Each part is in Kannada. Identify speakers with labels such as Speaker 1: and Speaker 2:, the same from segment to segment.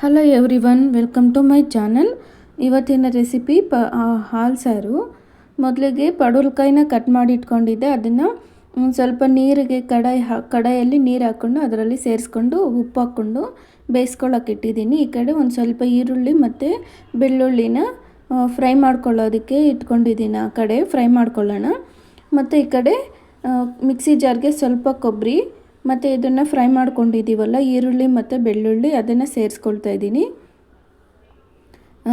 Speaker 1: Hello everyone, welcome to my channel. ಇವತ್ತಿನ ರೆಸಿಪಿ ಹಾಲು ಸಾರು. ಮೊದಲಿಗೆ ಪಡವಲಕಾಯಿನ ಕಟ್ ಮಾಡಿ ಇಟ್ಕೊಂಡಿದ್ದೆ. ಅದನ್ನು ಸ್ವಲ್ಪ ನೀರಿಗೆ ಕಡಾಯಲ್ಲಿ ನೀರು ಹಾಕ್ಕೊಂಡು ಅದರಲ್ಲಿ ಸೇರಿಸ್ಕೊಂಡು ಉಪ್ಪು ಹಾಕ್ಕೊಂಡು ಬೇಯಿಸ್ಕೊಳ್ಳೋಕೆ ಇಟ್ಟಿದ್ದೀನಿ. ಈ ಕಡೆ ಒಂದು ಸ್ವಲ್ಪ ಈರುಳ್ಳಿ ಮತ್ತು ಬೆಳ್ಳುಳ್ಳಿನ ಫ್ರೈ ಮಾಡ್ಕೊಳ್ಳೋದಕ್ಕೆ ಇಟ್ಕೊಂಡಿದ್ದೀನಿ. ಆ ಕಡೆ ಫ್ರೈ ಮಾಡ್ಕೊಳ್ಳೋಣ. ಮತ್ತು ಈ ಕಡೆ ಮಿಕ್ಸಿ ಜಾರ್ಗೆ ಸ್ವಲ್ಪ ಕೊಬ್ಬರಿ ಮತ್ತು ಇದನ್ನು ಫ್ರೈ ಮಾಡ್ಕೊಂಡಿದ್ದೀವಲ್ಲ ಈರುಳ್ಳಿ ಮತ್ತು ಬೆಳ್ಳುಳ್ಳಿ, ಅದನ್ನು ಸೇರಿಸ್ಕೊಳ್ತಾ ಇದ್ದೀನಿ.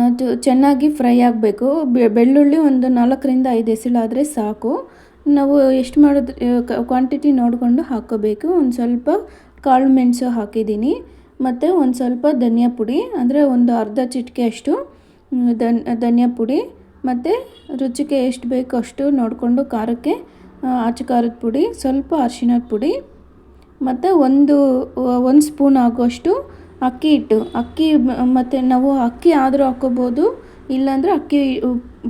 Speaker 1: ಅದು ಚೆನ್ನಾಗಿ ಫ್ರೈ ಆಗಬೇಕು. ಬೆಳ್ಳುಳ್ಳಿ ಒಂದು 4ರಿಂದ 5 ಎಸಳಾದರೆ ಸಾಕು. ನಾವು ಎಷ್ಟು ಮಾಡಿದ್ರೆ ಕ್ವಾಂಟಿಟಿ ನೋಡಿಕೊಂಡು ಹಾಕ್ಕೋಬೇಕು. ಒಂದು ಸ್ವಲ್ಪ ಕಾಳು ಮೆಣಸು ಹಾಕಿದ್ದೀನಿ ಮತ್ತು ಒಂದು ಸ್ವಲ್ಪ ಧನಿಯಾ ಪುಡಿ, ಅಂದರೆ ಒಂದು ಅರ್ಧ ಚಿಟಿಕೆ ಅಷ್ಟು ಧನಿಯಾ ಪುಡಿ, ಮತ್ತು ರುಚಿಗೆ ಎಷ್ಟು ಬೇಕೋ ಅಷ್ಟು ನೋಡಿಕೊಂಡು ಖಾರಕ್ಕೆ ಆಚೆ ಖಾರದ ಪುಡಿ, ಸ್ವಲ್ಪ ಅರಿಶಿಣದ ಪುಡಿ ಮತ್ತು ಒಂದು ಸ್ಪೂನ್ ಆಗುವಷ್ಟು ಅಕ್ಕಿ ಹಿಟ್ಟು. ಮತ್ತು ನಾವು ಅಕ್ಕಿ ಆದರೂ ಹಾಕ್ಕೋಬೋದು, ಇಲ್ಲಾಂದರೆ ಅಕ್ಕಿ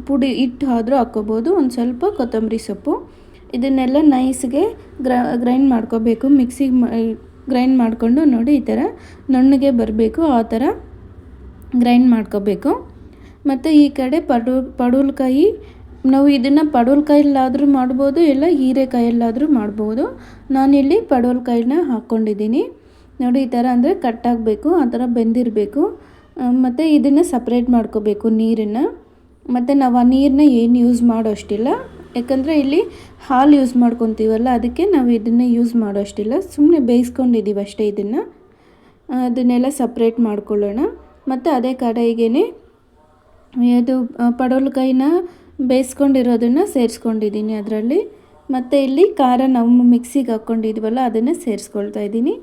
Speaker 1: ಪುಡಿ ಹಿಟ್ಟು ಆದರೂ ಹಾಕ್ಕೋಬೋದು. ಒಂದು ಸ್ವಲ್ಪ ಕೊತ್ತಂಬರಿ ಸೊಪ್ಪು, ಇದನ್ನೆಲ್ಲ ನೈಸ್ಗೆ ಗ್ರೈಂಡ್ ಮಾಡ್ಕೋಬೇಕು. ಮಿಕ್ಸಿಗೆ ಗ್ರೈಂಡ್ ಮಾಡಿಕೊಂಡು ನೋಡಿ ಈ ಥರ ನುಣ್ಣಗೆ ಬರಬೇಕು, ಆ ಥರ ಗ್ರೈಂಡ್ ಮಾಡ್ಕೋಬೇಕು. ಮತ್ತು ಈ ಕಡೆ ಪಡವಲಕಾಯಿ, ನಾವು ಇದನ್ನು ಪಡವಲಕಾಯಲ್ಲಾದರೂ ಮಾಡ್ಬೋದು, ಇಲ್ಲ ಹೀರೆಕಾಯಲ್ಲಾದರೂ ಮಾಡ್ಬೋದು. ನಾನಿಲ್ಲಿ ಪಡವಲಕಾಯಿನ ಹಾಕ್ಕೊಂಡಿದ್ದೀನಿ ನೋಡಿ. ಈ ಥರ ಅಂದರೆ ಕಟ್ಟಾಗಬೇಕು, ಆ ಥರ ಬೆಂದಿರಬೇಕು. ಮತ್ತು ಇದನ್ನು ಸಪ್ರೇಟ್ ಮಾಡ್ಕೋಬೇಕು ನೀರನ್ನು. ಮತ್ತು ನಾವು ಆ ನೀರನ್ನ ಏನು ಯೂಸ್ ಮಾಡೋ ಅಷ್ಟಿಲ್ಲ, ಯಾಕಂದರೆ ಇಲ್ಲಿ ಹಾಲು ಯೂಸ್ ಮಾಡ್ಕೊತೀವಲ್ಲ, ಅದಕ್ಕೆ ನಾವು ಇದನ್ನು ಯೂಸ್ ಮಾಡೋ ಅಷ್ಟಿಲ್ಲ. ಸುಮ್ಮನೆ ಬೇಯಿಸ್ಕೊಂಡಿದ್ದೀವಿ ಅಷ್ಟೇ. ಅದನ್ನೆಲ್ಲ ಸಪ್ರೇಟ್ ಮಾಡ್ಕೊಳ್ಳೋಣ. ಮತ್ತು ಅದೇ ಕಡೆಗೇ ಇದು ಪಡವಲಕಾಯಿನ ಬೇಯಿಸ್ಕೊಂಡಿರೋದನ್ನು ಸೇರಿಸ್ಕೊಂಡಿದ್ದೀನಿ ಅದರಲ್ಲಿ. ಮತ್ತು ಇಲ್ಲಿ ಖಾರ ನಾವು ಮಿಕ್ಸಿಗೆ ಹಾಕ್ಕೊಂಡಿದ್ವಲ್ಲ ಅದನ್ನು ಸೇರಿಸ್ಕೊಳ್ತಾ ಇದ್ದೀನಿ.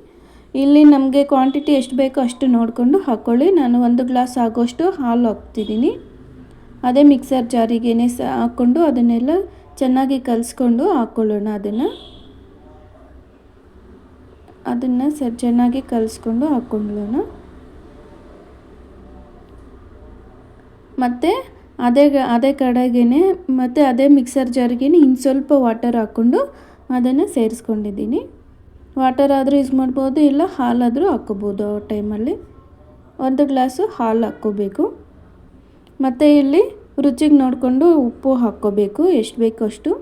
Speaker 1: ಇಲ್ಲಿ ನಮಗೆ ಕ್ವಾಂಟಿಟಿ ಎಷ್ಟು ಬೇಕೋ ಅಷ್ಟು ನೋಡಿಕೊಂಡು ಹಾಕ್ಕೊಳ್ಳಿ. ನಾನು 1 ಗ್ಲಾಸ್ ಆಗೋಷ್ಟು ಹಾಲು ಹಾಕ್ತಿದ್ದೀನಿ. ಅದೇ ಮಿಕ್ಸರ್ ಜಾರಿಗೇ ಹಾಕ್ಕೊಂಡು ಅದನ್ನೆಲ್ಲ ಚೆನ್ನಾಗಿ ಕಲಿಸ್ಕೊಂಡು ಹಾಕ್ಕೊಳ್ಳೋಣ. ಅದನ್ನು ಚೆನ್ನಾಗಿ ಕಲಿಸ್ಕೊಂಡು ಹಾಕ್ಕೊಳ್ಳೋಣ. ಮತ್ತು ಅದೇ ಕಡೆಗೇ ಮತ್ತು ಅದೇ ಮಿಕ್ಸರ್ ಜಾರಿಗೆ ಇನ್ನು ಸ್ವಲ್ಪ ವಾಟರ್ ಹಾಕ್ಕೊಂಡು ಅದನ್ನು ಸೇರಿಸ್ಕೊಂಡಿದ್ದೀನಿ. ವಾಟರ್ ಆದರೂ ಯೂಸ್ ಮಾಡ್ಬೋದು, ಇಲ್ಲ ಹಾಲಾದರೂ ಹಾಕ್ಕೋಬೋದು. ಆ ಟೈಮಲ್ಲಿ 1 ಗ್ಲಾಸು ಹಾಲು ಹಾಕ್ಕೋಬೇಕು. ಮತ್ತು ಇಲ್ಲಿ ರುಚಿಗೆ ನೋಡಿಕೊಂಡು ಉಪ್ಪು ಹಾಕ್ಕೋಬೇಕು, ಎಷ್ಟು ಬೇಕೋ ಅಷ್ಟು.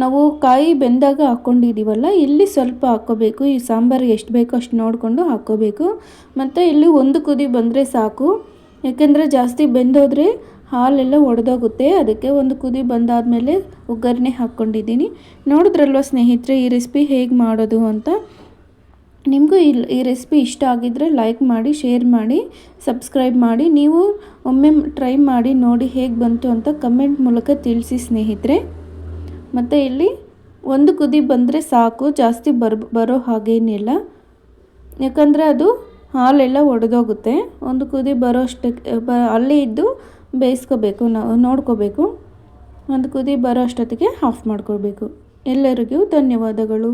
Speaker 1: ನಾವು ಕಾಯಿ ಬೆಂದಾಗ ಹಾಕ್ಕೊಂಡಿದ್ದೀವಲ್ಲ, ಇಲ್ಲಿ ಸ್ವಲ್ಪ ಹಾಕ್ಕೋಬೇಕು. ಈ ಸಾಂಬಾರಿಗೆ ಎಷ್ಟು ಬೇಕೋ ಅಷ್ಟು ನೋಡಿಕೊಂಡು ಹಾಕ್ಕೋಬೇಕು. ಮತ್ತು ಇಲ್ಲಿ 1 ಕುದಿ ಬಂದರೆ ಸಾಕು, ಯಾಕೆಂದರೆ ಜಾಸ್ತಿ ಬೆಂದೋದ್ರೆ ಹಾಲೆಲ್ಲ ಒಡೆದೋಗುತ್ತೆ. ಅದಕ್ಕೆ 1 ಕುದಿ ಬಂದಾದಮೇಲೆ ಒಗ್ಗರಣೆ ಹಾಕ್ಕೊಂಡಿದ್ದೀನಿ. ನೋಡಿದ್ರಲ್ವ ಸ್ನೇಹಿತರೆ ಈ ರೆಸಿಪಿ ಹೇಗೆ ಮಾಡೋದು ಅಂತ. ನಿಮಗೂ ಈ ರೆಸಿಪಿ ಇಷ್ಟ ಆಗಿದ್ದರೆ ಲೈಕ್ ಮಾಡಿ, ಶೇರ್ ಮಾಡಿ, ಸಬ್ಸ್ಕ್ರೈಬ್ ಮಾಡಿ. ನೀವು ಒಮ್ಮೆ ಟ್ರೈ ಮಾಡಿ ನೋಡಿ ಹೇಗೆ ಬಂತು ಅಂತ ಕಮೆಂಟ್ ಮೂಲಕ ತಿಳಿಸಿ ಸ್ನೇಹಿತರೆ. ಮತ್ತು ಇಲ್ಲಿ 1 ಕುದಿ ಬಂದರೆ ಸಾಕು, ಜಾಸ್ತಿ ಬರೋ ಹಾಗೇನಿಲ್ಲ, ಯಾಕಂದರೆ ಅದು ಹಾಲೆಲ್ಲ ಒಡೆದೋಗುತ್ತೆ. 1 ಕುದಿ ಬರೋಷ್ಟಕ್ಕೆ ಅಲ್ಲೇ ಇದ್ದು ಬೇಯಿಸ್ಕೋಬೇಕು, ನಾವು ನೋಡ್ಕೋಬೇಕು. 1 ಕುದಿ ಬರೋ ಅಷ್ಟೊತ್ತಿಗೆ ಆಫ್ ಮಾಡ್ಕೋಬೇಕು. ಎಲ್ಲರಿಗೂ ಧನ್ಯವಾದಗಳು.